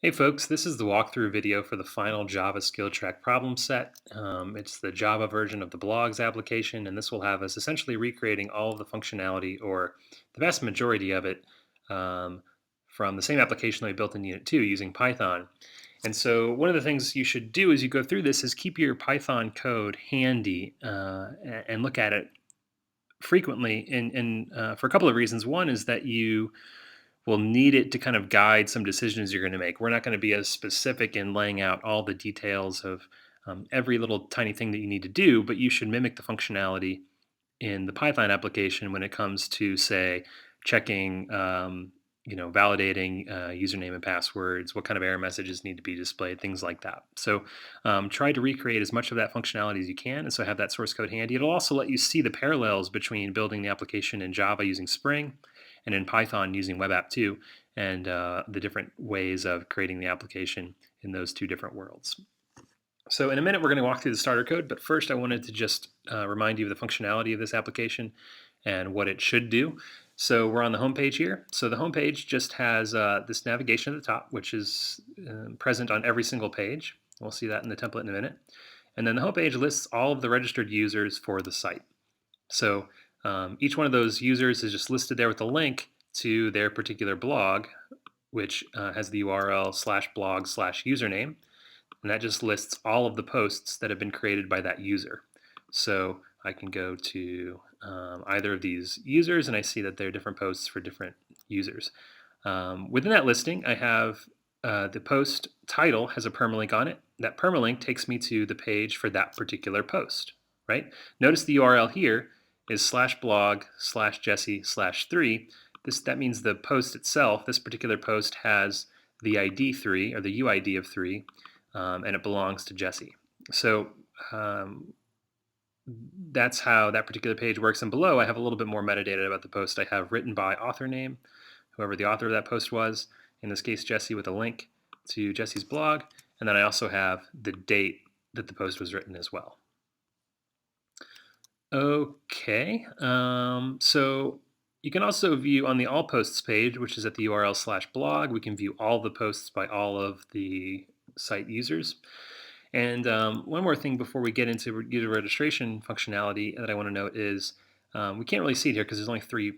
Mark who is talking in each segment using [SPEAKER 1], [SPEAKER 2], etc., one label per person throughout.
[SPEAKER 1] Hey folks, this is the walkthrough video for the final Java skill track problem set. It's the Java version of the Blogz application, and this will have us essentially recreating all of the functionality, or the vast majority of it, from the same application that we built in Unit 2 using Python. And so one of the things you should do as you go through this is keep your Python code handy and look at it frequently for a couple of reasons. One is that you will need it to kind of guide some decisions you're going to make. We're not going to be as specific in laying out all the details of every little tiny thing that you need to do, but you should mimic the functionality in the Python application when it comes to, say, checking, validating username and passwords, what kind of error messages need to be displayed, things like that. So try to recreate as much of that functionality as you can, and so have that source code handy. It'll also let you see the parallels between building the application in Java using Spring and in Python using Web App 2, and the different ways of creating the application in those two different worlds. So in a minute, we're going to walk through the starter code, but first I wanted to just remind you of the functionality of this application and what it should do. So we're on the home page here. So the home page just has this navigation at the top, which is present on every single page. We'll see that in the template in a minute. And then the home page lists all of the registered users for the site. So each one of those users is just listed there with a link to their particular blog, which has the URL /blog/username, and that just lists all of the posts that have been created by that user. So I can go to either of these users, and I see that there are different posts for different users. Within that listing, I have the post title has a permalink on it. That permalink takes me to the page for that particular post, right? Notice the URL here is /blog/Jesse/3. That means the post itself, this particular post, has the ID 3, or the UID of 3, and it belongs to Jesse. So that's how that particular page works. And below, I have a little bit more metadata about the post. I have written by author name, whoever the author of that post was, in this case Jesse, with a link to Jesse's blog. And then I also have the date that the post was written as well. Okay, so you can also view on the all posts page, which is at the URL /blog, we can view all the posts by all of the site users. And one more thing before we get into user registration functionality that I want to note is we can't really see it here because there's only three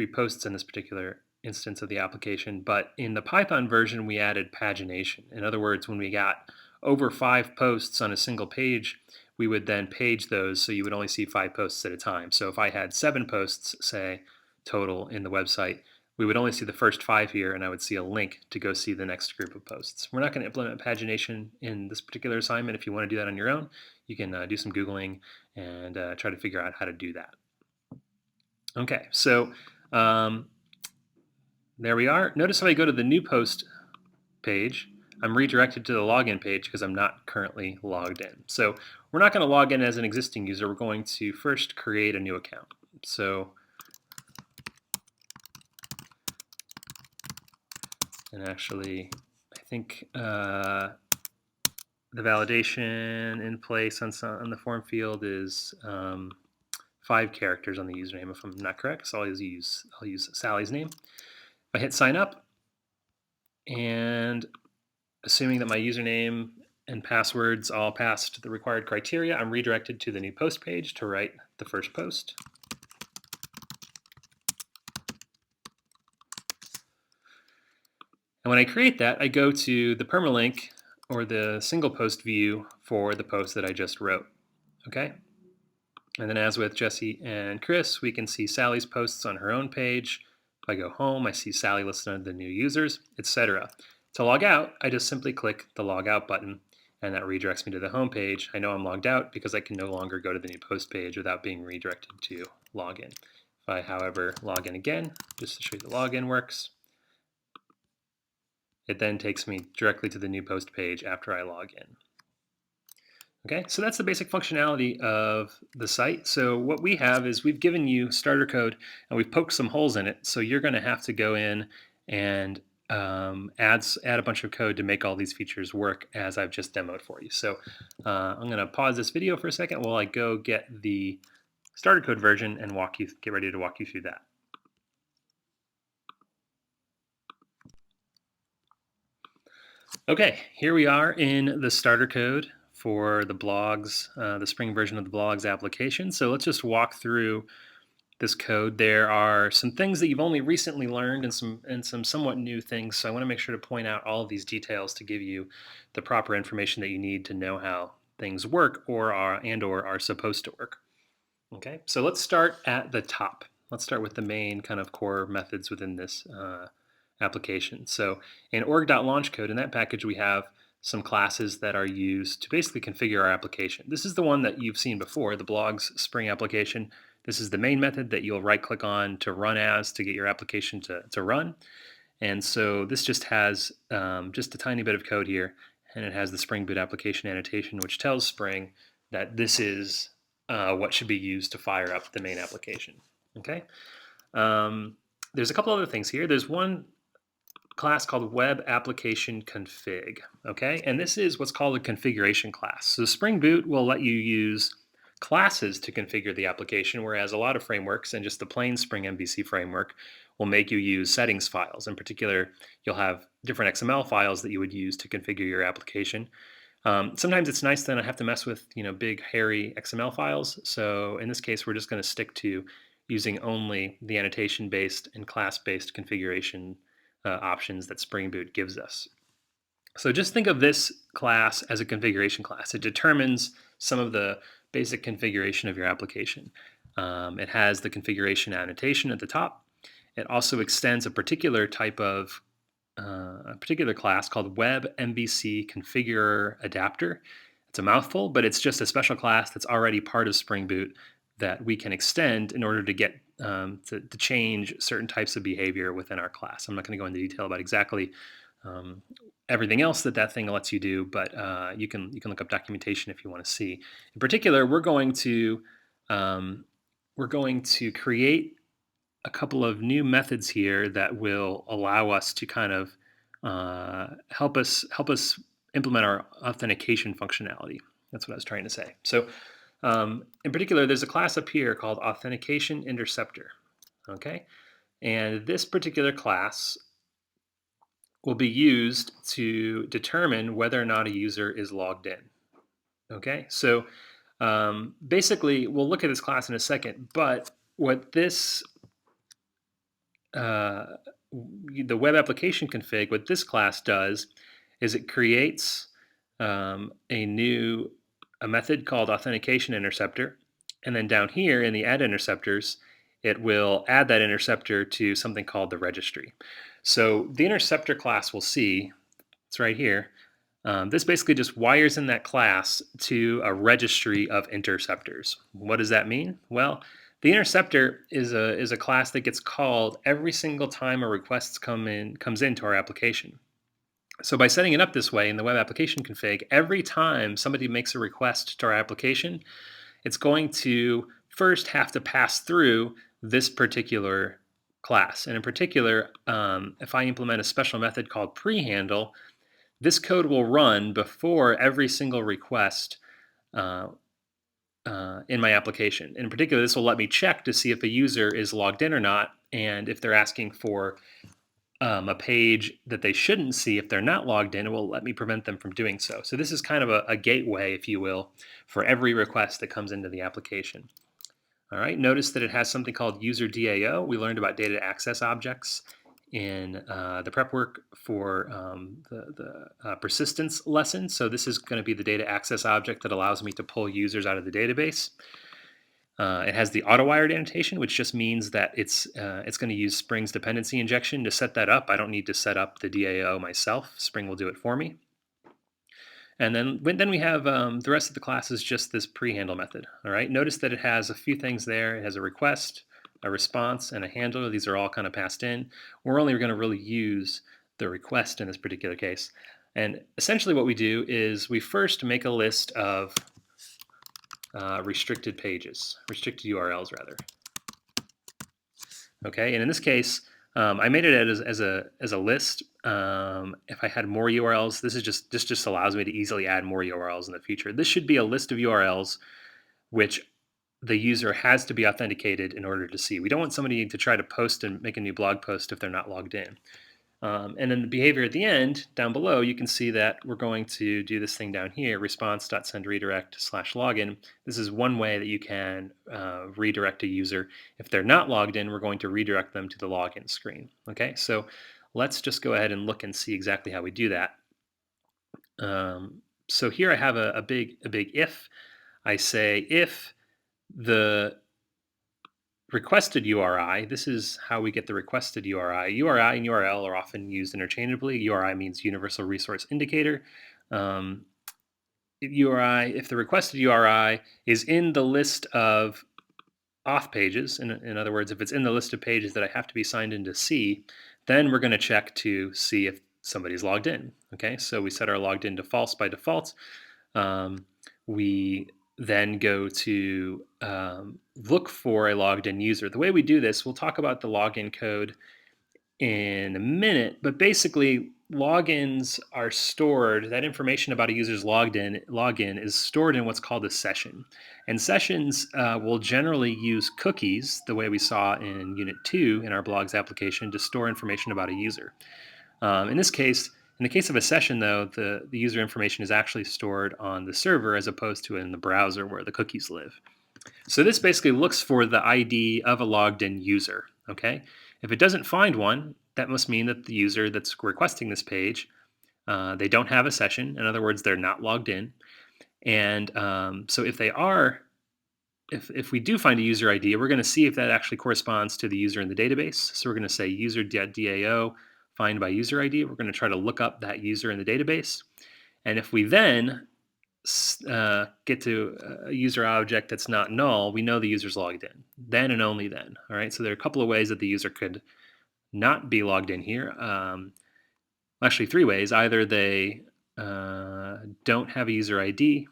[SPEAKER 1] posts in this particular instance of the application, but in the Python version we added pagination. In other words, when we got over 5 posts on a single page, we would then page those so you would only see 5 posts at a time. So if I had 7 posts, say, total in the website, we would only see the first 5 here, and I would see a link to go see the next group of posts. We're not going to implement pagination in this particular assignment. If you want to do that on your own, you can do some Googling and try to figure out how to do that. Okay, so there we are. Notice if I go to the new post page, I'm redirected to the login page because I'm not currently logged in. So we're not going to log in as an existing user. We're going to first create a new account. So, and actually, I think the validation in place on the form field is 5 characters on the username, if I'm not correct. So I'll use Sally's name. If I hit sign up, and assuming that my username and passwords all passed the required criteria, I'm redirected to the new post page to write the first post. And when I create that, I go to the permalink or the single post view for the post that I just wrote. Okay? And then as with Jesse and Chris, we can see Sally's posts on her own page. If I go home, I see Sally listed under the new users, etc. To log out, I just simply click the log out button, and that redirects me to the home page. I know I'm logged out because I can no longer go to the new post page without being redirected to login. If I, however, log in again, just to show you the login works, it then takes me directly to the new post page after I log in. Okay, so that's the basic functionality of the site. So what we have is we've given you starter code and we've poked some holes in it. So you're going to have to go in and add a bunch of code to make all these features work as I've just demoed for you. So I'm going to pause this video for a second while I go get the starter code version and get ready to walk you through that. Okay, here we are in the starter code for the Blogz, the Spring version of the Blogz application. So let's just walk through this code. There are some things that you've only recently learned and some somewhat new things. So I want to make sure to point out all of these details to give you the proper information that you need to know how things work or are supposed to work. Okay, so let's start at the top. Let's start with the main kind of core methods within this application. So in org.launchcode, in that package, we have some classes that are used to basically configure our application. This is the one that you've seen before, the Blogz Spring application. This is the main method that you'll right-click on to run as to get your application to run. And so this just has just a tiny bit of code here, and it has the Spring Boot application annotation, which tells Spring that this is what should be used to fire up the main application. Okay. There's a couple other things here. There's one class called Web Application Config. Okay, and this is what's called a configuration class. So Spring Boot will let you use classes to configure the application, whereas a lot of frameworks and just the plain Spring MVC framework will make you use settings files. In particular, you'll have different XML files that you would use to configure your application. Sometimes it's nice to not have to mess with big hairy XML files. So in this case, we're just going to stick to using only the annotation-based and class-based configuration options that Spring Boot gives us. So just think of this class as a configuration class. It determines some of the basic configuration of your application. It has the configuration annotation at the top. It also extends a particular type of a particular class called Web MVC Configurer Adapter. It's a mouthful, but it's just a special class that's already part of Spring Boot that we can extend in order to get to change certain types of behavior within our class. I'm not going to go into detail about exactly everything else that thing lets you do, but you can look up documentation if you want to see. In particular, we're going to create a couple of new methods here that will allow us to kind of help us implement our authentication functionality. That's what I was trying to say. So in particular, there's a class up here called Authentication Interceptor. Okay, and this particular class will be used to determine whether or not a user is logged in. Okay, so basically, we'll look at this class in a second, but what this the web application config, what this class does is it creates a method called authentication interceptor, and then down here in the add interceptors, it will add that interceptor to something called the registry. So the interceptor class we'll see, it's right here. This basically just wires in that class to a registry of interceptors. What does that mean? Well, the interceptor is a class that gets called every single time a request comes into our application. So by setting it up this way in the web application config, every time somebody makes a request to our application, it's going to first have to pass through this particular class. And in particular, if I implement a special method called prehandle, this code will run before every single request in my application. In particular, this will let me check to see if a user is logged in or not, and if they're asking for a page that they shouldn't see if they're not logged in, it will let me prevent them from doing so. So this is kind of a gateway, if you will, for every request that comes into the application. All right, notice that it has something called user DAO. We learned about data access objects in the prep work for the persistence lesson. So this is going to be the data access object that allows me to pull users out of the database. It has the auto-wired annotation, which just means that it's going to use Spring's dependency injection to set that up. I don't need to set up the DAO myself. Spring will do it for me. And then we have the rest of the class is just this prehandle method. All right. Notice that it has a few things there. It has a request, a response, and a handler. These are all kind of passed in. We're only going to really use the request in this particular case. And essentially what we do is we first make a list of restricted URLs rather. Okay, and in this case, I made it as a list. If I had more URLs, this just allows me to easily add more URLs in the future. This should be a list of URLs which the user has to be authenticated in order to see. We don't want somebody to try to post and make a new blog post if they're not logged in. And then the behavior at the end, down below, you can see that we're going to do this thing down here, response.sendRedirect/login. This is one way that you can redirect a user. If they're not logged in, we're going to redirect them to the login screen. Okay, so let's just go ahead and look and see exactly how we do that. So here I have a big if. I say if the requested URI, this is how we get the requested URI. URI and URL are often used interchangeably. URI means Universal Resource Indicator. If the requested URI is in the list of auth pages, in other words, if it's in the list of pages that I have to be signed in to see, then we're going to check to see if somebody's logged in. Okay, so we set our logged in to false by default. We then go to look for a logged in user. The way we do this, we'll talk about the login code in a minute, but basically logins are stored, that information about a user's login is stored in what's called a session. And sessions will generally use cookies, the way we saw in Unit 2 in our Blogz application, to store information about a user. In the case of a session, though, the user information is actually stored on the server as opposed to in the browser where the cookies live. So this basically looks for the ID of a logged in user, okay? If it doesn't find one, that must mean that the user that's requesting this page, they don't have a session. In other words, they're not logged in. And so if they are, if we do find a user ID, we're going to see if that actually corresponds to the user in the database. So we're going to say user.dao find by user ID. We're going to try to look up that user in the database. And if we then get to a user object that's not null, we know the user's logged in. Then and only then. All right. So there are a couple of ways that the user could not be logged in here. Actually, three ways. Either they don't have a user ID.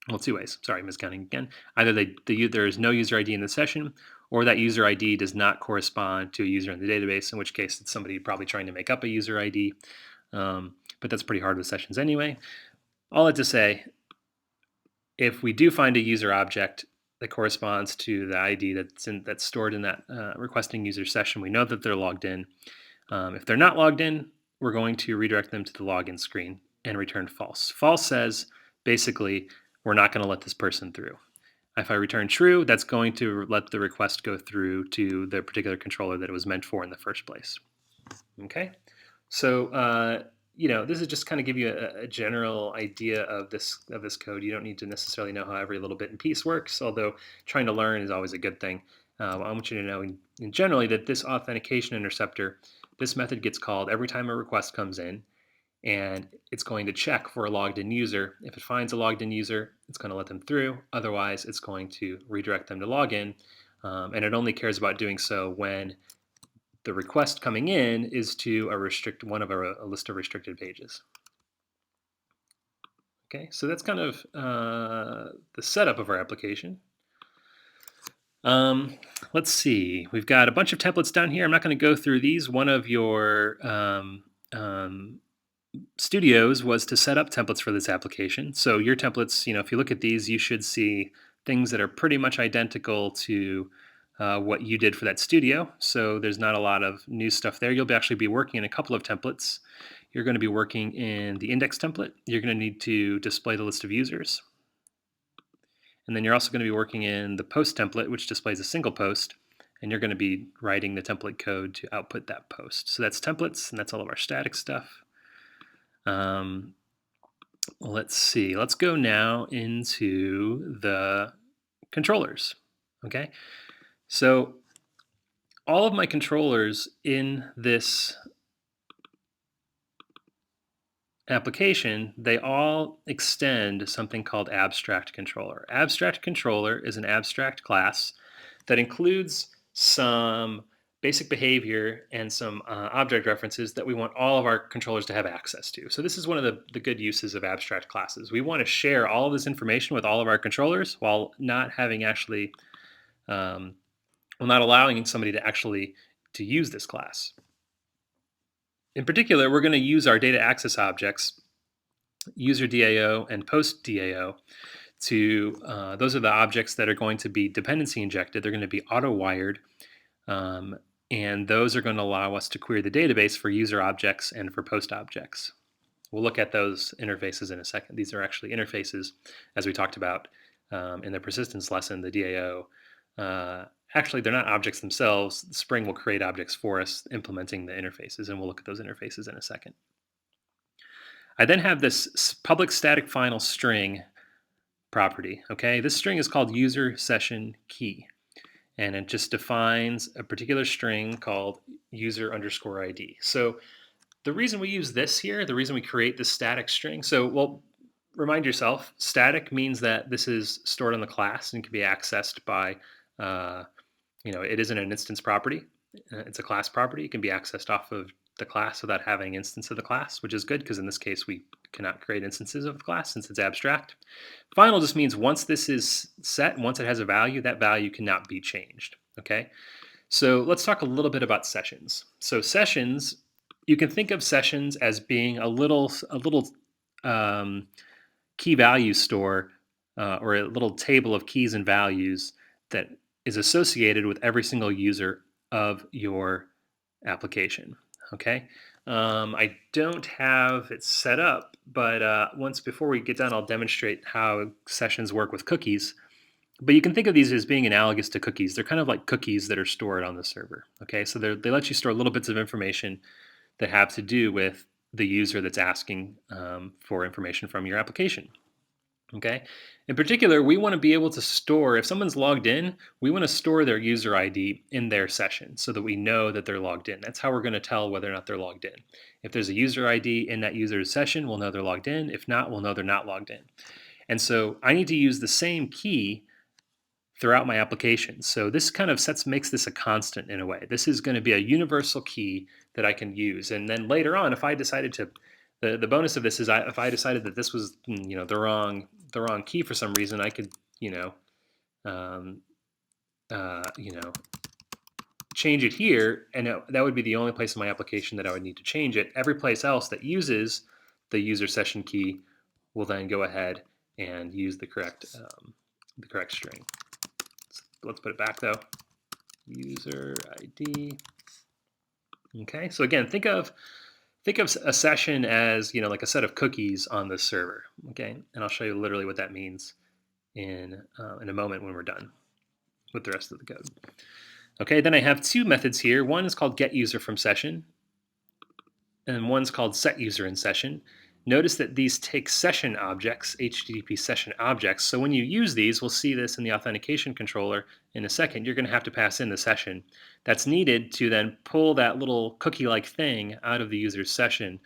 [SPEAKER 1] Well, two ways. Sorry, I'm miscounting again. Either there is no user ID in the session, or that user ID does not correspond to a user in the database, in which case it's somebody probably trying to make up a user ID. But that's pretty hard with sessions anyway. All that to say, if we do find a user object that corresponds to the ID that's stored in that requesting user session, we know that they're logged in. If they're not logged in, we're going to redirect them to the login screen and return false. False says, basically, we're not going to let this person through. If I return true, that's going to let the request go through to the particular controller that it was meant for in the first place. Okay, so this is just kind of give you a general idea of this code. You don't need to necessarily know how every little bit and piece works, although trying to learn is always a good thing. I want you to know in generally that this authentication interceptor, this method gets called every time a request comes in, and it's going to check for a logged in user. If it finds a logged in user, it's going to let them through. Otherwise, it's going to redirect them to login, and it only cares about doing so when the request coming in is to one of a list of restricted pages. Okay, so that's kind of the setup of our application. Let's see, we've got a bunch of templates down here. I'm not going to go through these. One of your studios was to set up templates for this application. So your templates, if you look at these, you should see things that are pretty much identical to what you did for that studio. So there's not a lot of new stuff there. You'll actually be working in a couple of templates. You're going to be working in the index template. You're going to need to display the list of users. And then you're also going to be working in the post template, which displays a single post. And you're going to be writing the template code to output that post. So that's templates, and that's all of our static stuff. Let's see. Let's go now into the controllers. Okay. So all of my controllers in this application, they all extend something called abstract controller. Abstract controller is an abstract class that includes some basic behavior and some object references that we want all of our controllers to have access to. So this is one of the good uses of abstract classes. We want to share all of this information with all of our controllers while not having actually not allowing somebody to use this class. In particular, we're going to use our data access objects, user DAO and post DAO, those are the objects that are going to be dependency injected. They're going to be auto-wired, and and those are going to allow us to query the database for user objects and for post objects. We'll look at those interfaces in a second. These are actually interfaces, as we talked about in the persistence lesson, the DAO. Actually, they're not objects themselves. Spring will create objects for us, implementing the interfaces, and we'll look at those interfaces in a second. I then have this public static final string property. Okay, this string is called user session key, and it just defines a particular string called user underscore ID. So the reason we use this here, the reason we create this static string, so well, remind yourself, static means that this is stored in the class and can be accessed by, it isn't an instance property. It's a class property. It can be accessed off of the class without having instance of the class, which is good because in this case we cannot create instances of the class since it's abstract. Final just means once this is set, once it has a value, that value cannot be changed. Okay, so let's talk a little bit about sessions. So sessions, you can think of sessions as being a little key value store or a little table of keys and values that is associated with every single user of your application. Okay, I don't have it set up, but before we get done, I'll demonstrate how sessions work with cookies. But you can think of these as being analogous to cookies. They're kind of like cookies that are stored on the server. Okay, so they let you store little bits of information that have to do with the user that's asking for information from your application. Okay. In particular, we want to be able to store, if someone's logged in, we want to store their user ID in their session so that we know that they're logged in. That's how we're going to tell whether or not they're logged in. If there's a user ID in that user's session, we'll know they're logged in. If not, we'll know they're not logged in. And so I need to use the same key throughout my application. So this kind of makes this a constant in a way. This is going to be a universal key that I can use. And then later on, if I decided to, the bonus of this is if I decided that this was the wrong key for some reason, I could change it here, and that would be the only place in my application that I would need to change it. Every place else that uses the user session key will then go ahead and use the correct string. Let's put it back though. User ID. Okay, so again, think of a session as like a set of cookies on the server. Okay, and I'll show you literally what that means in a moment when we're done with the rest of the code. Okay, then I have two methods here. One is called getUserFromSession, and one's called setUserInSession. Notice that these take session objects, HTTP session objects. So when you use these, we'll see this in the authentication controller in a second, you're going to have to pass in the session that's needed to then pull that little cookie-like thing out of the user's session.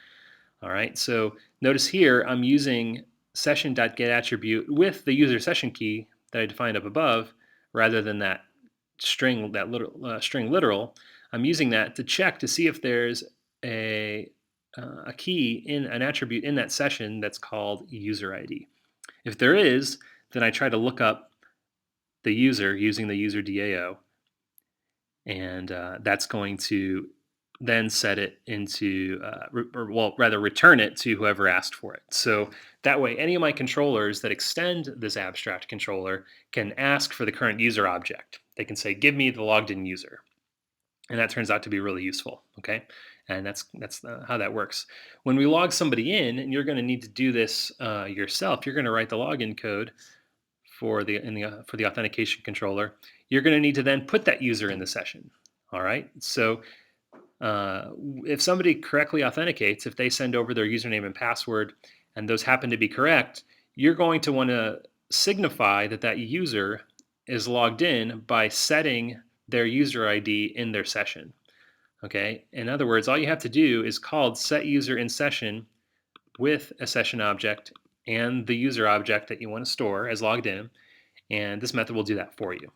[SPEAKER 1] All right, so notice here I'm using session.getAttribute with the user session key that I defined up above, rather than that string, string literal. I'm using that to check to see if there's a key in an attribute in that session that's called user ID. If there is, then I try to look up the user using the user DAO, and that's going to then set it into, return it to whoever asked for it. So that way, any of my controllers that extend this abstract controller can ask for the current user object. They can say, give me the logged in user. And that turns out to be really useful, okay? And that's how that works. When we log somebody in, and you're going to need to do this yourself, you're going to write the login code for the authentication controller. You're going to need to then put that user in the session. All right. So if somebody correctly authenticates, if they send over their username and password, and those happen to be correct, you're going to want to signify that that user is logged in by setting their user ID in their session. Okay, in other words, all you have to do is call setUserInSession with a session object and the user object that you want to store as logged in, and this method will do that for you.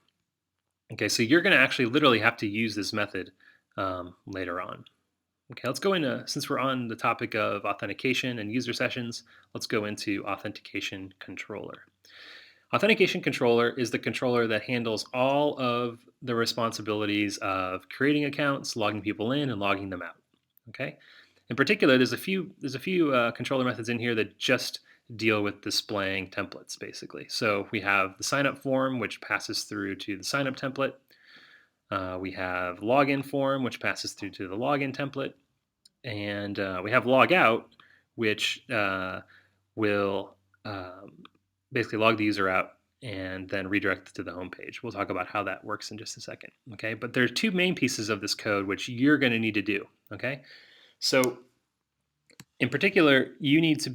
[SPEAKER 1] Okay, so you're going to actually literally have to use this method later on. Okay, let's go into, since we're on the topic of authentication and user sessions, let's go into authentication controller. Authentication controller is the controller that handles all of the responsibilities of creating accounts, logging people in, and logging them out. Okay. In particular, there's a few controller methods in here that just deal with displaying templates, basically. So we have the sign up form, which passes through to the sign up template. We have login form, which passes through to the login template. And we have logout, which will basically log the user out and then redirect to the home page. We'll talk about how that works in just a second. Okay, but there are two main pieces of this code which you're going to need to do. Okay, so in particular, you need to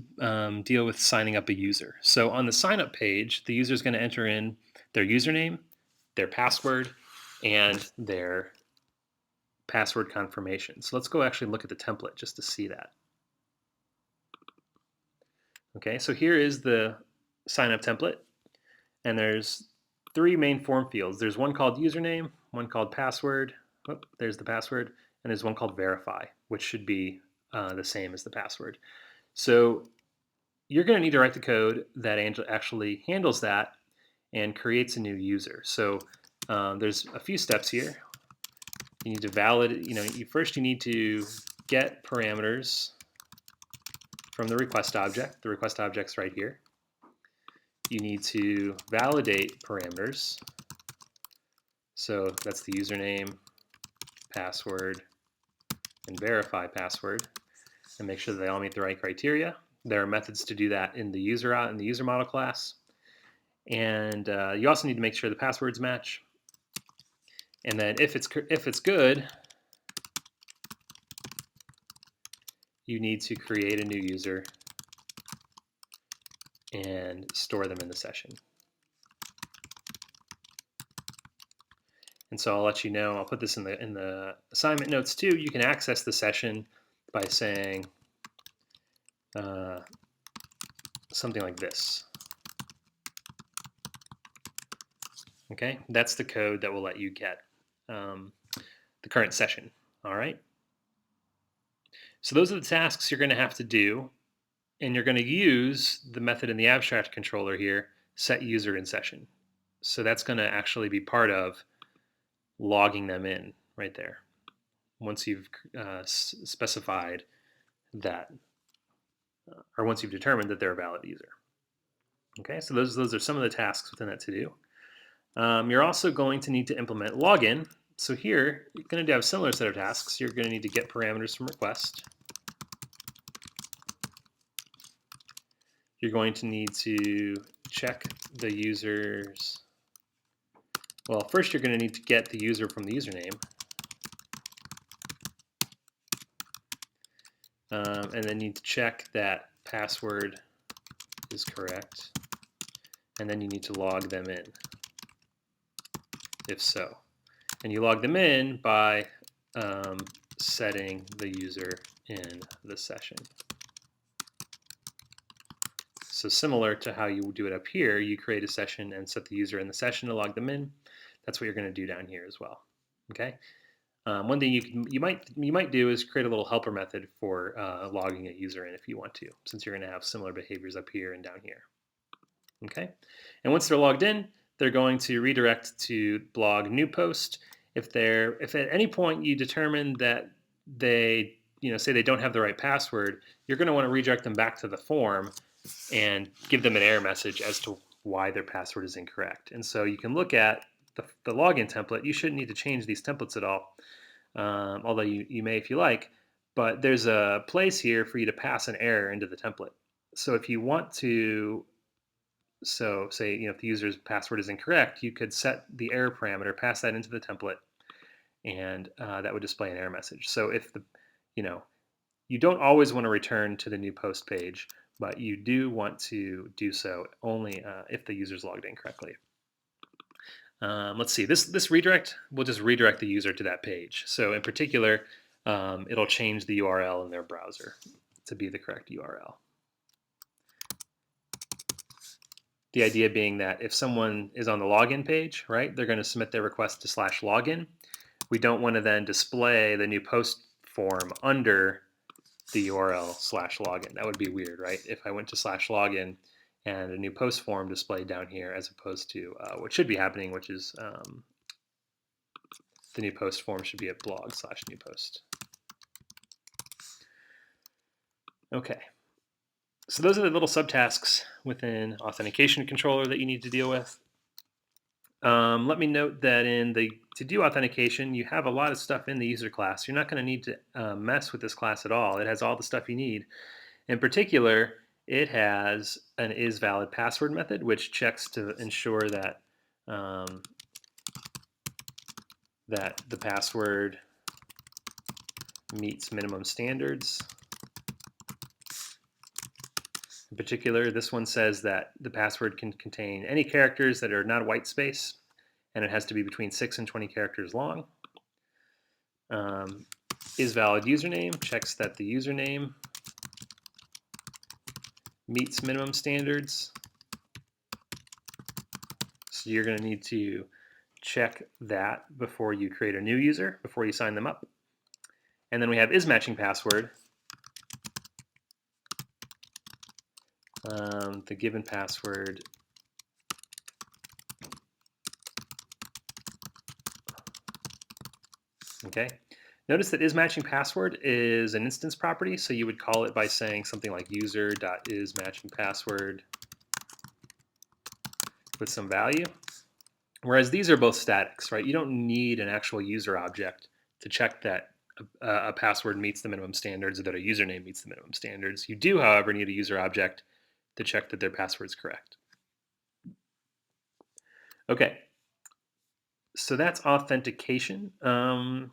[SPEAKER 1] deal with signing up a user. So on the sign up page, the user is going to enter in their username, their password, and their password confirmation. So let's go actually look at the template just to see that. Okay, so here is the sign up template, and there's three main form fields. There's one called username, one called password. Oh, there's the password, and there's one called verify, which should be the same as the password. So you're going to need to write the code that actually handles that and creates a new user. So there's a few steps here. You need to validate. First you need to get parameters from the request object. The request object's right here. You need to validate parameters. So that's the username, password, and verify password, and make sure that they all meet the right criteria. There are methods to do that in the user model class. And you also need to make sure the passwords match. And then if it's good, you need to create a new user and store them in the session. And so I'll let you know, I'll put this in the assignment notes too. You can access the session by saying something like this. Okay, that's the code that will let you get the current session. All right. So those are the tasks you're going to have to do, and you're going to use the method in the abstract controller here, set user in session. So that's going to actually be part of logging them in right there once you've specified that, or once you've determined that they're a valid user. Okay, so those are some of the tasks within that to-do. You're also going to need to implement login. So here, you're going to have a similar set of tasks. You're going to need to get parameters from request. You're going to need to check the users. Well, first you're going to need to get the user from the username. And then you need to check that password is correct. And then you need to log them in, if so. And you log them in by setting the user in the session. So similar to how you do it up here, you create a session and set the user in the session to log them in. That's what you're going to do down here as well. Okay. One thing you might do is create a little helper method for logging a user in if you want to, since you're going to have similar behaviors up here and down here. Okay. And once they're logged in, they're going to redirect to blog new post. If at any point you determine that they say they don't have the right password, you're going to want to redirect them back to the form and give them an error message as to why their password is incorrect. And so you can look at the login template. You shouldn't need to change these templates at all, although you may if you like. But there's a place here for you to pass an error into the template. So if you want to, say if the user's password is incorrect, you could set the error parameter, pass that into the template, and that would display an error message. So if you don't always want to return to the new post page, but you do want to do so only if the user's logged in correctly. Let's see, this redirect will just redirect the user to that page. So in particular, it'll change the URL in their browser to be the correct URL. The idea being that if someone is on the login page, right, they're going to submit their request to /login. We don't want to then display the new post form under the URL /login. That would be weird, right? If I went to /login and a new post form displayed down here as opposed to what should be happening, which is the new post form should be at blog/new post. Okay. So those are the little subtasks within authentication controller that you need to deal with. Let me note that to do authentication, you have a lot of stuff in the user class. You're not going to need to mess with this class at all. It has all the stuff you need. In particular, it has an isValidPassword method, which checks to ensure that um, that the password meets minimum standards. In particular, this one says that the password can contain any characters that are not white space, and it has to be between 6 and 20 characters long. IsValidUsername checks that the username meets minimum standards. So you're going to need to check that before you create a new user, before you sign them up. And then we have isMatchingPassword. The given password okay. Notice that isMatchingPassword is an instance property, so you would call it by saying something like user.isMatchingPassword with some value. Whereas these are both statics, right? You don't need an actual user object to check that a password meets the minimum standards or that a username meets the minimum standards. You do, however, need a user object to check that their password is correct. Okay, so that's authentication. We'll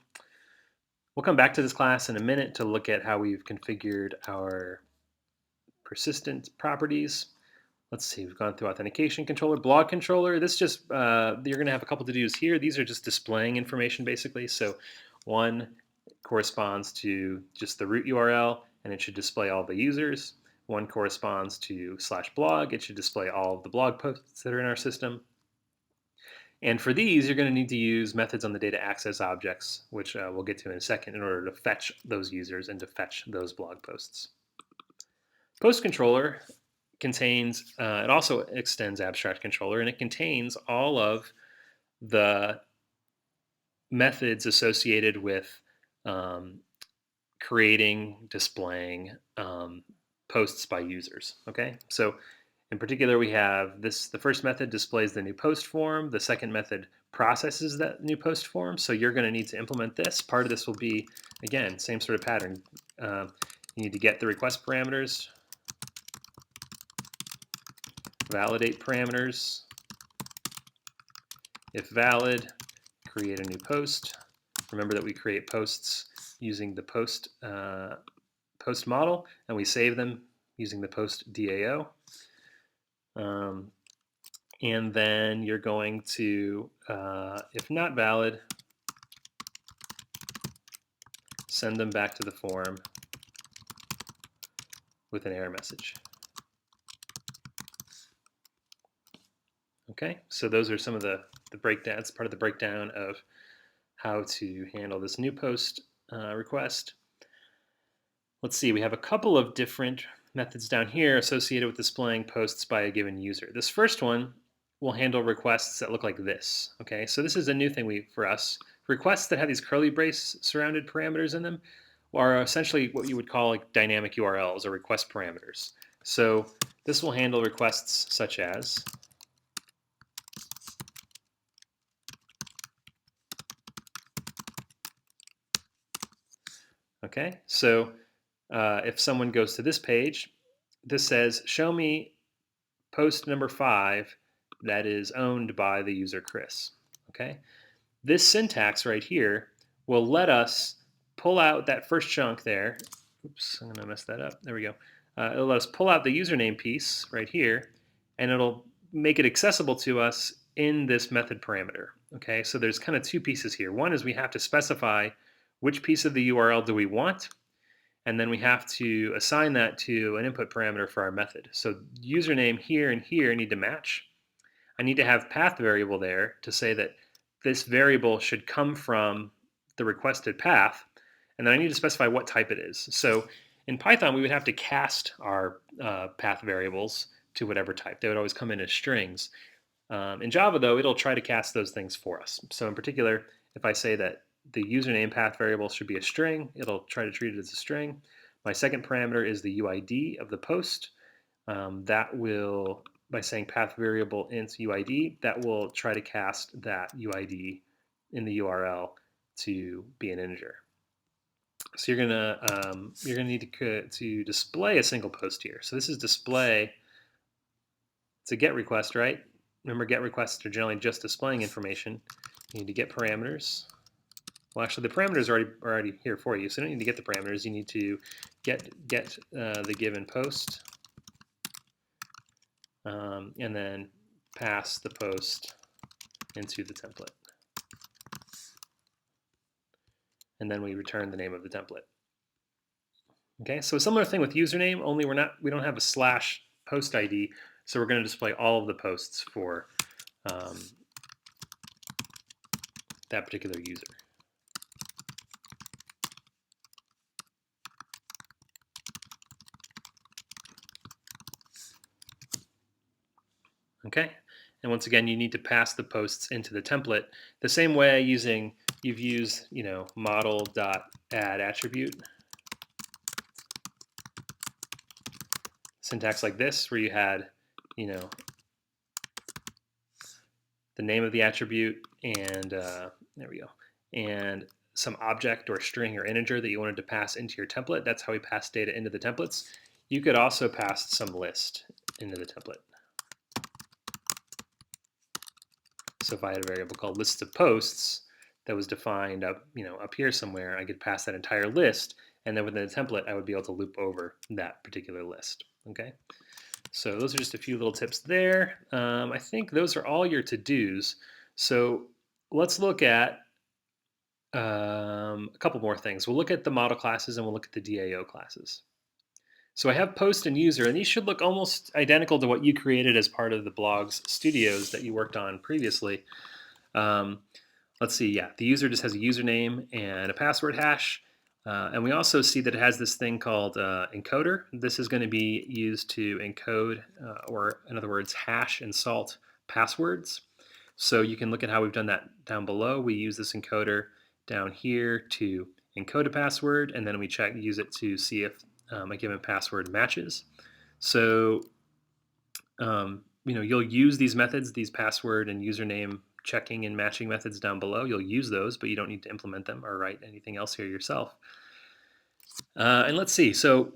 [SPEAKER 1] come back to this class in a minute to look at how we've configured our persistent properties. Let's see, we've gone through authentication controller, blog controller. This just, you're going to have a couple to dos here. These are just displaying information basically. So one corresponds to just the root URL and it should display all the users. One corresponds to /blog. It should display all of the blog posts that are in our system. And for these, you're going to need to use methods on the data access objects, which we'll get to in a second, in order to fetch those users and to fetch those blog posts. Post controller contains, it also extends abstract controller, and it contains all of the methods associated with creating, displaying posts by users. Okay, so in particular, we have this, the first method displays the new post form. The second method processes that new post form. So you're going to need to implement this. Part of this will be, again, same sort of pattern. You need to get the request parameters, validate parameters. If valid, create a new post. Remember that we create posts using the post model, and we save them using the post DAO. And then you're going to, if not valid, send them back to the form with an error message. Okay, so those are some of the breakdown. It's part of the breakdown of how to handle this new post request. Let's see, we have a couple of different methods down here associated with displaying posts by a given user. This first one will handle requests that look like this. Okay, so this is a new thing for us. Requests that have these curly brace surrounded parameters in them are essentially what you would call like dynamic URLs or request parameters. So this will handle requests such as okay, so if someone goes to this page, this says, show me post number 5 that is owned by the user Chris. Okay, this syntax right here will let us pull out that first chunk there. Oops, I'm gonna mess that up. There we go. It'll let us pull out the username piece right here, and it'll make it accessible to us in this method parameter. Okay, so there's kind of two pieces here. One is we have to specify which piece of the URL do we want, and then we have to assign that to an input parameter for our method. So username here and here need to match. I need to have path variable there to say that this variable should come from the requested path, and then I need to specify what type it is. So in Python, we would have to cast our path variables to whatever type. They would always come in as strings. In Java, though, it'll try to cast those things for us. So in particular, if I say that the username path variable should be a string, it'll try to treat it as a string. My second parameter is the UID of the post. That will by saying path variable int UID, that will try to cast that UID in the URL to be an integer. So you're gonna need to display a single post here. So this is display. It's a get request, right? Remember, get requests are generally just displaying information. You need to get parameters. Well, actually, the parameters are already here for you, so you don't need to get the parameters. You need to get the given post, and then pass the post into the template, and then we return the name of the template. Okay, so a similar thing with username, only we don't have a slash post ID, so we're going to display all of the posts for that particular user. Okay, and once again, you need to pass the posts into the template the same way you've used model.add attribute. Syntax like this, where you had the name of the attribute and there we go, and some object or string or integer that you wanted to pass into your template. That's how we pass data into the templates. You could also pass some list into the template. So if I had a variable called list of posts that was defined up here somewhere, I could pass that entire list, and then within the template, I would be able to loop over that particular list. Okay, so those are just a few little tips there. I think those are all your to-dos. So let's look at a couple more things. We'll look at the model classes and we'll look at the DAO classes. So I have post and user, and these should look almost identical to what you created as part of the Blogz studios that you worked on previously. Let's see, yeah, the user just has a username and a password hash. And we also see that it has this thing called encoder. This is going to be used to encode, or in other words, hash and salt passwords. So you can look at how we've done that down below. We use this encoder down here to encode a password, and then we use it to see if a given password matches. So you'll use these methods, these password and username checking and matching methods down below. You'll use those, but you don't need to implement them or write anything else here yourself. And let's see. So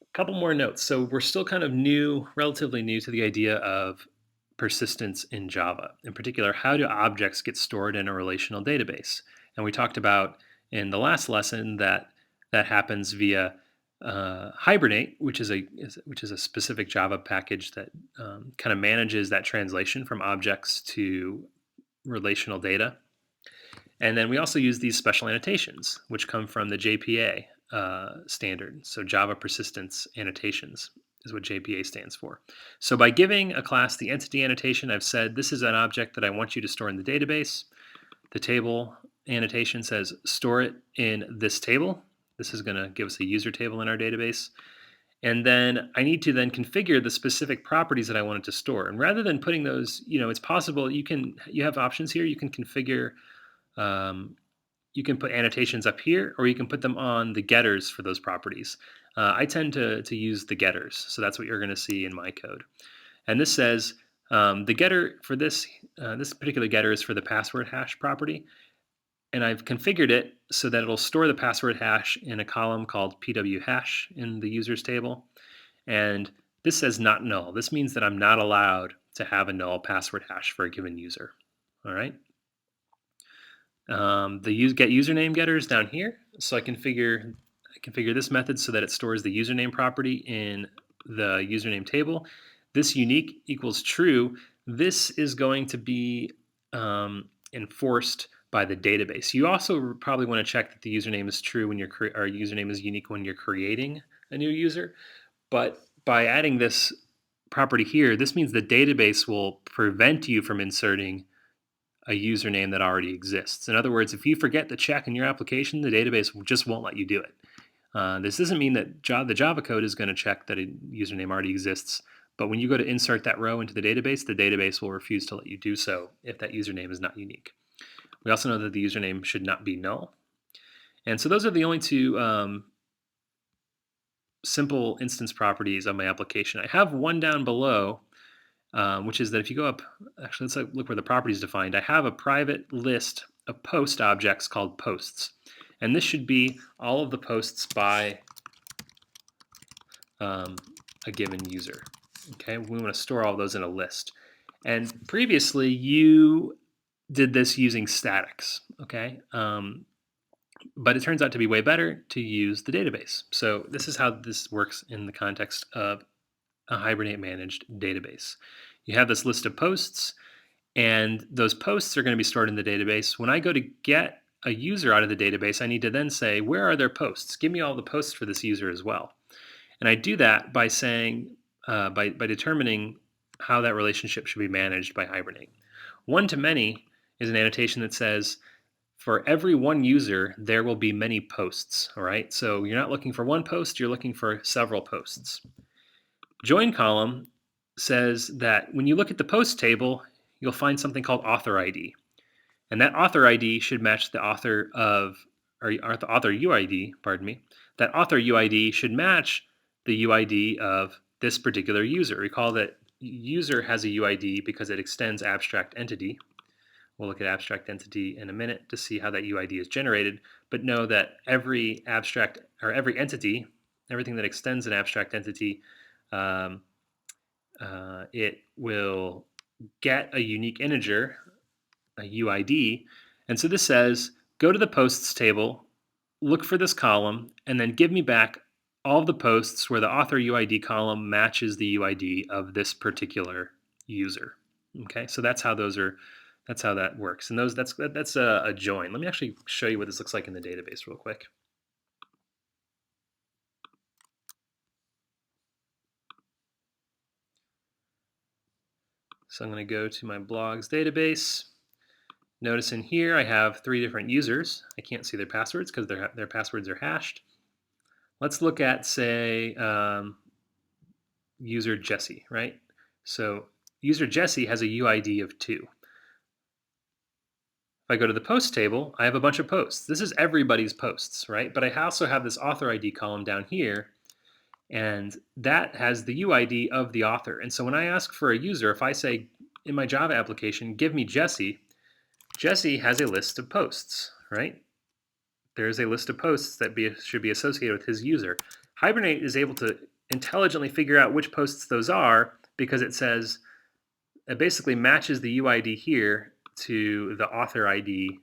[SPEAKER 1] a couple more notes. So we're still kind of relatively new to the idea of persistence in Java. In particular, how do objects get stored in a relational database? And we talked about in the last lesson that happens via Hibernate, which is a specific Java package that kind of manages that translation from objects to relational data. And then we also use these special annotations, which come from the JPA standard. So Java Persistence Annotations is what JPA stands for. So by giving a class the entity annotation, I've said this is an object that I want you to store in the database. The table annotation says store it in this table. This is going to give us a user table in our database. And then I need to then configure the specific properties that I want it to store. And rather than putting those, it's possible you have options here. You can configure, you can put annotations up here, or you can put them on the getters for those properties. I tend to use the getters, so that's what you're going to see in my code. And this says the getter for this particular getter is for the password hash property. And I've configured it so that it'll store the password hash in a column called pw hash in the users table. And this says not null. This means that I'm not allowed to have a null password hash for a given user. All right. The get username getter is down here. So I configure this method so that it stores the username property in the username table. This unique equals true. This is going to be enforced by the database. You also probably want to check that the username is true when or username is unique when you're creating a new user. But by adding this property here, this means the database will prevent you from inserting a username that already exists. In other words, if you forget to check in your application, the database just won't let you do it. This doesn't mean that the Java code is going to check that a username already exists. But when you go to insert that row into the database will refuse to let you do so if that username is not unique. We also know that the username should not be null. And so those are the only two simple instance properties of my application. I have one down below which is that if you go up, actually, let's look where the property is defined. I have a private list of post objects called posts. And this should be all of the posts by a given user. Okay, we want to store all those in a list. And previously, you did this using statics. Okay, but it turns out to be way better to use the database. So this is how this works in the context of a Hibernate managed database. You have this list of posts, and those posts are going to be stored in the database. When I go to get a user out of the database, I need to then say, where are their posts? Give me all the posts for this user as well. And I do that by saying, by determining how that relationship should be managed by Hibernate. One to many is an annotation that says, for every one user, there will be many posts. All right, so you're not looking for one post, you're looking for several posts. Join column says that when you look at the post table, you'll find something called author ID. And that author ID should match the author of, or the author UID, pardon me. That author UID should match the UID of this particular user. Recall that user has a UID because it extends abstract entity. We'll look at abstract entity in a minute to see how that UID is generated, but know that every abstract, or every entity, everything that extends an abstract entity, it will get a unique integer, a UID. And so this says, go to the posts table, look for this column, and then give me back all of the posts where the author UID column matches the UID of this particular user. Okay, so that's how that works. And that's a join. Let me actually show you what this looks like in the database real quick. So I'm going to go to my Blogz database. Notice in here I have 3 different users. I can't see their passwords because their passwords are hashed. Let's look at, say, user Jesse, right? So user Jesse has a UID of 2. If I go to the post table, I have a bunch of posts. This is everybody's posts, right? But I also have this author ID column down here, and that has the UID of the author. And so when I ask for a user, if I say in my Java application, give me Jesse, Jesse has a list of posts, right? There's a list of posts that should be associated with his user. Hibernate is able to intelligently figure out which posts those are because it says, it basically matches the UID here to the author ID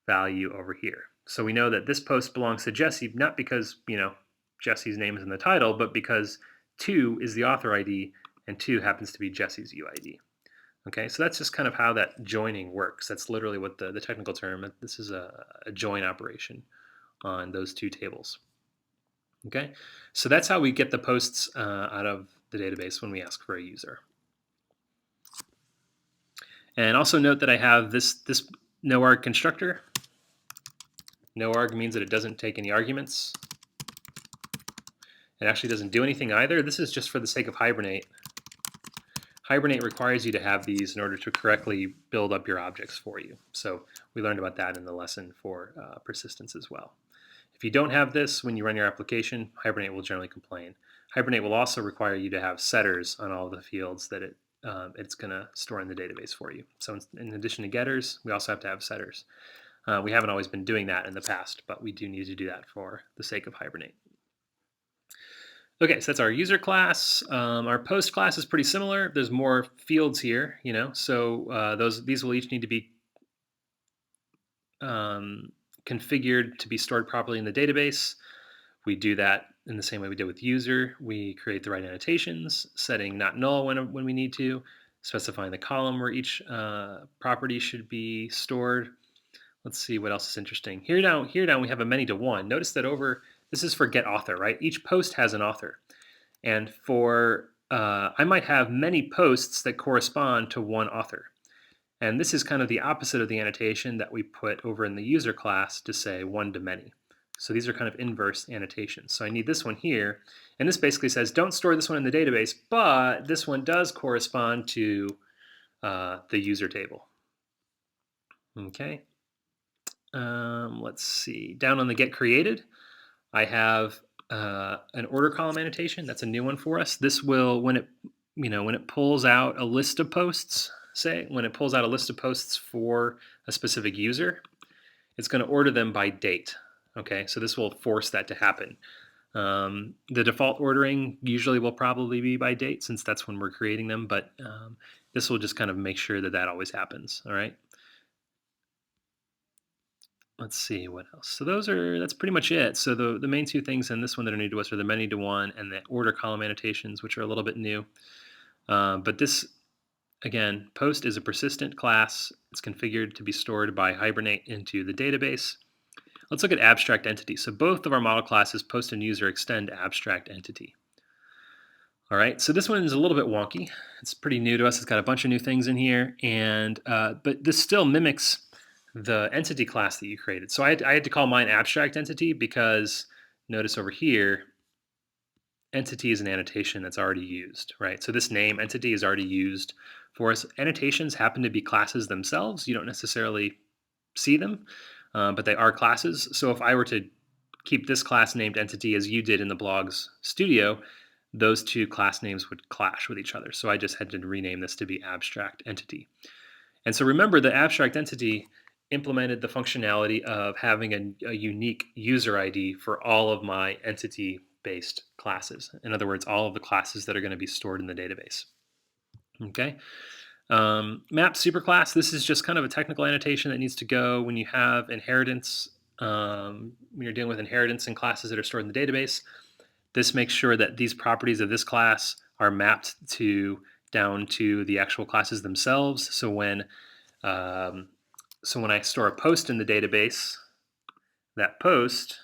[SPEAKER 1] value over here. So we know that this post belongs to Jesse, not because, Jesse's name is in the title, but because 2 is the author ID and 2 happens to be Jesse's UID. Okay, so that's just kind of how that joining works. That's literally what the technical term, this is a join operation on those 2 tables. Okay, so that's how we get the posts out of the database when we ask for a user. And also note that I have this noarg constructor. Noarg means that it doesn't take any arguments. It actually doesn't do anything either. This is just for the sake of Hibernate. Hibernate requires you to have these in order to correctly build up your objects for you. So we learned about that in the lesson for persistence as well. If you don't have this when you run your application, Hibernate will generally complain. Hibernate will also require you to have setters on all of the fields that it's going to store in the database for you. So in addition to getters, we also have to have setters. We haven't always been doing that in the past, but we do need to do that for the sake of Hibernate. Okay, so that's our user class. Our post class is pretty similar. There's more fields here, so these will each need to be configured to be stored properly in the database. We do that in the same way we did with user. We create the right annotations, setting not null when we need to, specifying the column where each property should be stored. Let's see what else is interesting. Here down we have a many to one. Notice that this is for get author, right? Each post has an author. And for, I might have many posts that correspond to one author. And this is kind of the opposite of the annotation that we put over in the user class to say one to many. So these are kind of inverse annotations. So I need this one here. And this basically says, don't store this one in the database, but this one does correspond to the user table. Okay. Let's see. Down on the get created, I have an order column annotation. That's a new one for us. This will, when when it pulls out a list of posts, when it pulls out a list of posts for a specific user, it's going to order them by date. Okay, so this will force that to happen. The default ordering usually will probably be by date since that's when we're creating them, but this will just kind of make sure that always happens. All right. Let's see what else. So that's pretty much it. So the main two things in this one that are new to us are the many to one and the order column annotations, which are a little bit new. But this, again, post is a persistent class. It's configured to be stored by Hibernate into the database. Let's look at abstract entity. So both of our model classes, post and user, extend abstract entity. All right, so this one is a little bit wonky. It's pretty new to us. It's got a bunch of new things in here, and but this still mimics the entity class that you created. So I had to call mine abstract entity because notice over here, entity is an annotation that's already used, right? So this name entity is already used for us. Annotations happen to be classes themselves. You don't necessarily see them, but they are classes. So if I were to keep this class named entity as you did in the Blogz studio, those two class names would clash with each other. So I just had to rename this to be abstract entity. And so remember, the abstract entity implemented the functionality of having a unique user ID for all of my entity-based classes. In other words, all of the classes that are going to be stored in the database. Okay. Map superclass, this is just kind of a technical annotation that needs to go when you have inheritance, when you're dealing with inheritance in classes that are stored in the database. This makes sure that these properties of this class are mapped down to the actual classes themselves. So when I store a post in the database, that post,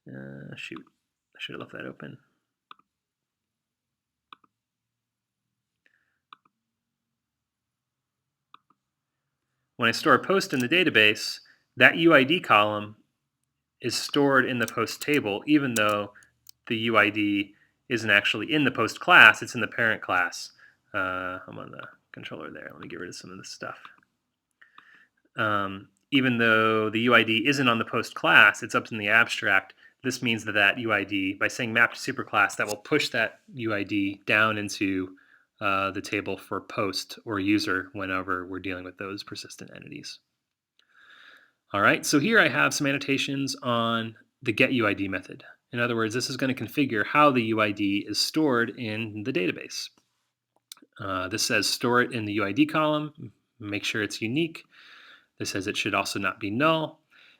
[SPEAKER 1] shoot, I should have left that open. When I store a post in the database, that UID column is stored in the post table, even though the UID isn't actually in the post class, it's in the parent class. I'm on the controller there. Let me get rid of some of this stuff. Even though the UID isn't on the post class, it's up in the abstract. This means that UID, by saying map to superclass, that will push that UID down into the table for post or user whenever we're dealing with those persistent entities. All right, so here I have some annotations on the getUID method. In other words, this is going to configure how the UID is stored in the database. This says store it in the UID column, make sure it's unique. This says it should also not be null.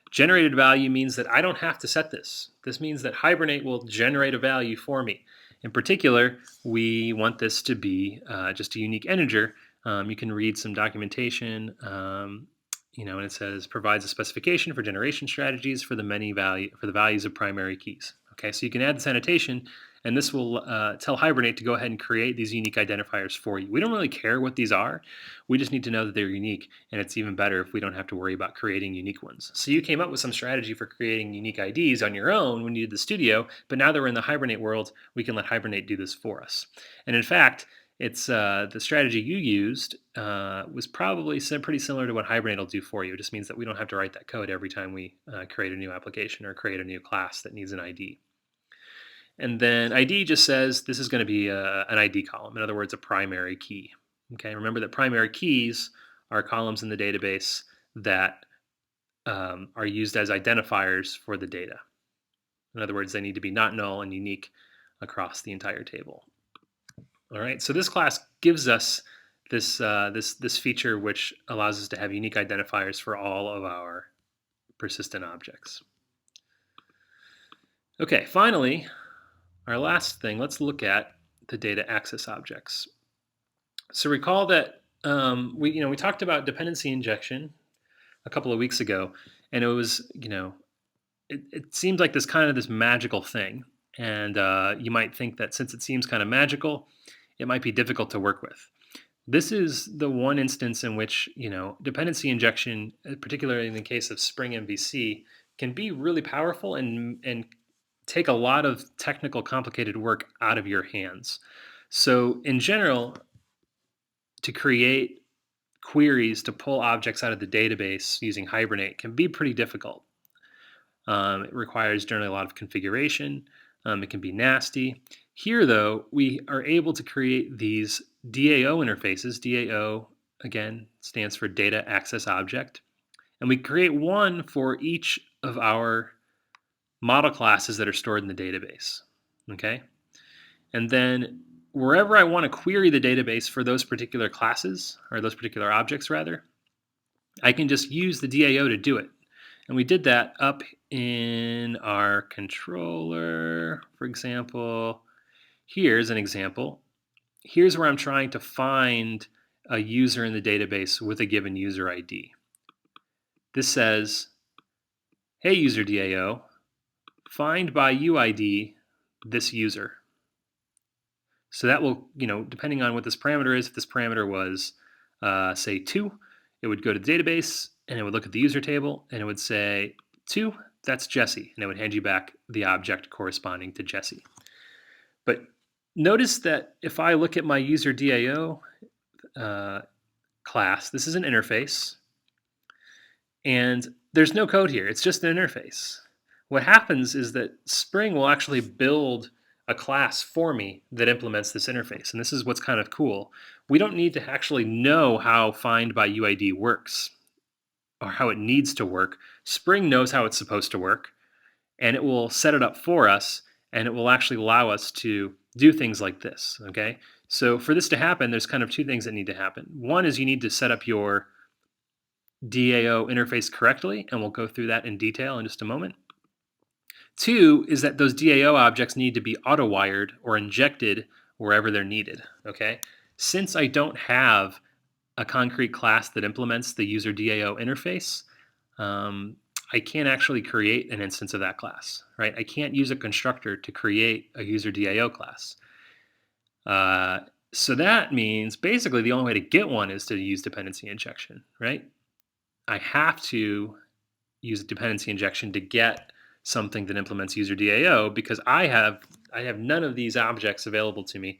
[SPEAKER 1] Generated value means that I don't have to set this. This means that Hibernate will generate a value for me. In particular, we want this to be just a unique integer. You can read some documentation, and it says provides a specification for generation strategies for the values of primary keys. Okay, so you can add this annotation, and this will tell Hibernate to go ahead and create these unique identifiers for you. We don't really care what these are. We just need to know that they're unique, and it's even better if we don't have to worry about creating unique ones. So you came up with some strategy for creating unique IDs on your own when you did the studio, but now that we're in the Hibernate world, we can let Hibernate do this for us. And in fact, it's the strategy you used was probably pretty similar to what Hibernate will do for you. It just means that we don't have to write that code every time we create a new application or create a new class that needs an ID. And then ID just says this is going to be an ID column. In other words, a primary key. Okay, remember that primary keys are columns in the database that are used as identifiers for the data. In other words, they need to be not null and unique across the entire table. All right, so this class gives us this feature which allows us to have unique identifiers for all of our persistent objects. Okay, finally, our last thing, let's look at the data access objects. So recall that we talked about dependency injection a couple of weeks ago, and it was it seems like this magical thing, and you might think that since it seems kind of magical, it might be difficult to work with. This is the one instance in which dependency injection, particularly in the case of Spring MVC, can be really powerful and take a lot of technical, complicated work out of your hands. So in general, to create queries to pull objects out of the database using Hibernate can be pretty difficult. It requires generally a lot of configuration. It can be nasty. Here, though, we are able to create these DAO interfaces. DAO, again, stands for Data Access Object. And we create one for each of our model classes that are stored in the database. Okay? And then wherever I want to query the database for those particular classes, or those particular objects rather, I can just use the DAO to do it. And we did that up in our controller, for example. Here's an example. Here's where I'm trying to find a user in the database with a given user ID. This says, hey, user DAO, find by UID this user. So that will, depending on what this parameter is, if this parameter was, say, 2, it would go to the database, and it would look at the user table, and it would say, 2, that's Jesse, and it would hand you back the object corresponding to Jesse. But notice that if I look at my user DAO class, this is an interface, and there's no code here. It's just an interface. What happens is that Spring will actually build a class for me that implements this interface, and this is what's kind of cool. We don't need to actually know how find by UID works or how it needs to work. Spring knows how it's supposed to work, and it will set it up for us, and it will actually allow us to do things like this, okay? So for this to happen, there's kind of two things that need to happen. One is you need to set up your DAO interface correctly, and we'll go through that in detail in just a moment. Two is that those DAO objects need to be auto-wired or injected wherever they're needed, okay? Since I don't have a concrete class that implements the user DAO interface, I can't actually create an instance of that class, right? I can't use a constructor to create a user DAO class. So that means basically the only way to get one is to use dependency injection, right? I have to use a dependency injection to get something that implements user DAO because I have none of these objects available to me.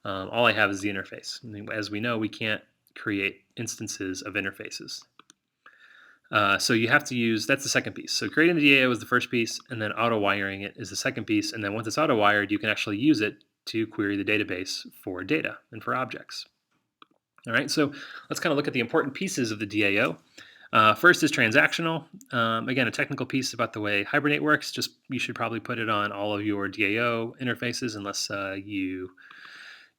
[SPEAKER 1] All I have is the interface. As we know, we can't create instances of interfaces. So you have to use, that's the second piece. So creating the DAO is the first piece, and then auto-wiring it is the second piece. And then once it's auto-wired, you can actually use it to query the database for data and for objects. All right, so let's kind of look at the important pieces of the DAO. First is transactional. Again, a technical piece about the way Hibernate works. Just you should probably put it on all of your DAO interfaces unless you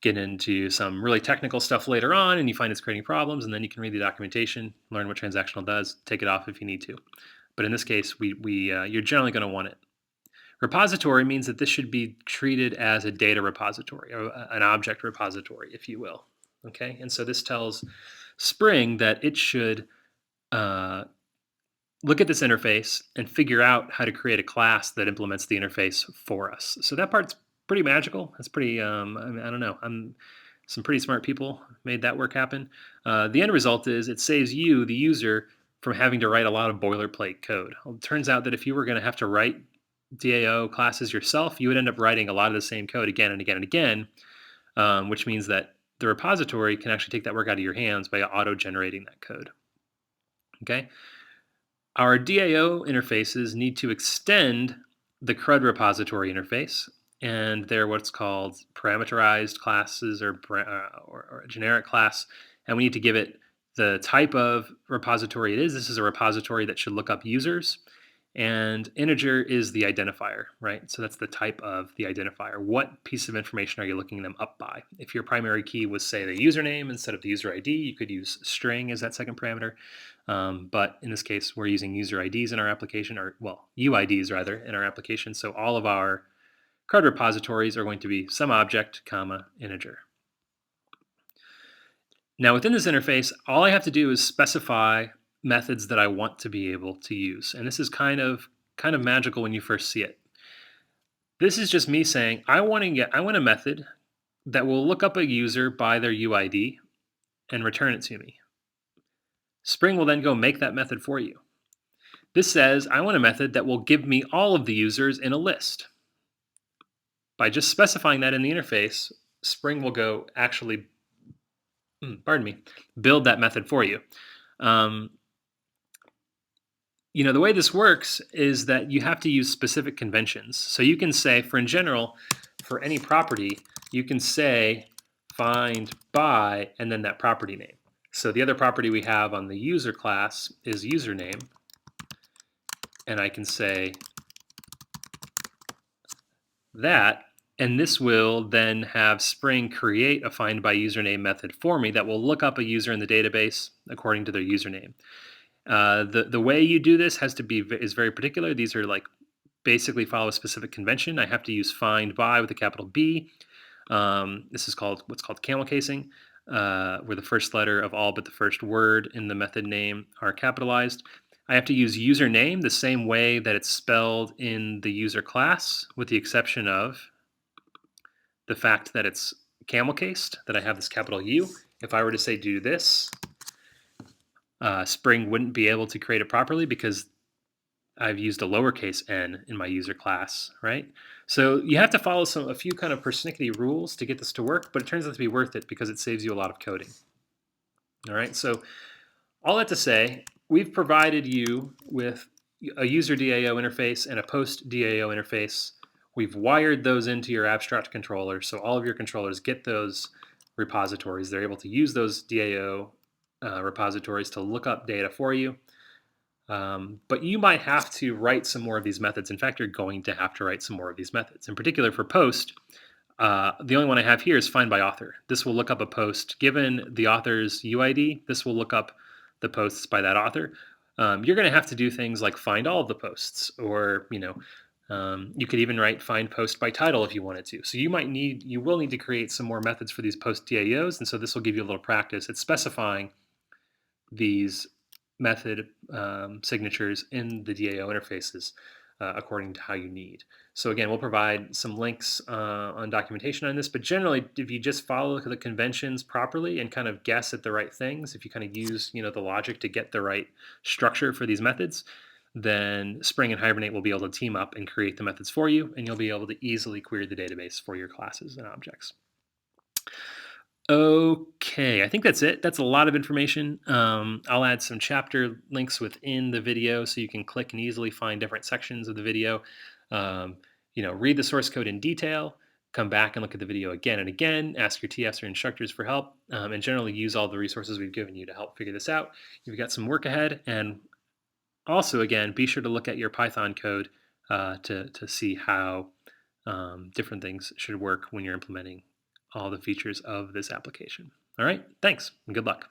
[SPEAKER 1] get into some really technical stuff later on and you find it's creating problems, and then you can read the documentation, learn what transactional does, take it off if you need to. But in this case, you're generally going to want it. Repository means that this should be treated as a data repository, or an object repository, if you will. Okay, and so this tells Spring that it should look at this interface and figure out how to create a class that implements the interface for us. So that part's pretty magical. That's pretty, I don't know. Some pretty smart people made that work happen. The end result is it saves you, the user, from having to write a lot of boilerplate code. Well, it turns out that if you were going to have to write DAO classes yourself, you would end up writing a lot of the same code again and again and again, which means that the repository can actually take that work out of your hands by auto-generating that code. Okay? Our DAO interfaces need to extend the CRUD repository interface, and they're what's called parameterized classes or a generic class, and we need to give it the type of repository it is. This is a repository that should look up users, and integer is the identifier, right? So that's the type of the identifier. What piece of information are you looking them up by? If your primary key was, say, the username instead of the user ID, you could use string as that second parameter. But in this case, we're using user IDs in our application, or, well, UIDs rather, in our application. So all of our CRUD repositories are going to be some object, comma, integer. Now within this interface, all I have to do is specify methods that I want to be able to use. And this is kind of magical when you first see it. This is just me saying, I want a method that will look up a user by their UID and return it to me. Spring will then go make that method for you. This says, I want a method that will give me all of the users in a list. By just specifying that in the interface, Spring will go actually, build that method for you. The way this works is that you have to use specific conventions. So you can say, in general, for any property, you can say find by and then that property name. So the other property we have on the user class is username, and I can say that, and this will then have Spring create a find by username method for me that will look up a user in the database according to their username. The way you do this is very particular. These are like basically follow a specific convention. I have to use find by with a capital B. This is what's called camel casing, where the first letter of all but the first word in the method name are capitalized. I have to use username the same way that it's spelled in the user class, with the exception of the fact that it's camel cased, that I have this capital U. If I were to say do this, Spring wouldn't be able to create it properly because I've used a lowercase n in my user class, right? So you have to follow a few kind of persnickety rules to get this to work, but it turns out to be worth it because it saves you a lot of coding. All right, so all that to say, we've provided you with a user DAO interface and a post DAO interface. We've wired those into your abstract controller, so all of your controllers get those repositories. They're able to use those DAO repositories to look up data for you. But you might have to write some more of these methods. In fact, you're going to have to write some more of these methods. In particular for post, the only one I have here is find by author. This will look up a post. Given the author's UID, this will look up the posts by that author. You're going to have to do things like find all of the posts, or you could even write find post by title if you wanted to. So you will need to create some more methods for these post DAOs, and so this will give you a little practice at specifying these method signatures in the DAO interfaces according to how you need. So again, we'll provide some links on documentation on this, but generally, if you just follow the conventions properly and kind of guess at the right things, if you kind of use the logic to get the right structure for these methods, then Spring and Hibernate will be able to team up and create the methods for you, and you'll be able to easily query the database for your classes and objects. Okay, I think that's it. That's a lot of information. I'll add some chapter links within the video so you can click and easily find different sections of the video. Read the source code in detail, come back and look at the video again and again, ask your TFs or instructors for help, and generally use all the resources we've given you to help figure this out. You've got some work ahead, and also, again, be sure to look at your Python code to see how different things should work when you're implementing all the features of this application. All right, thanks and good luck.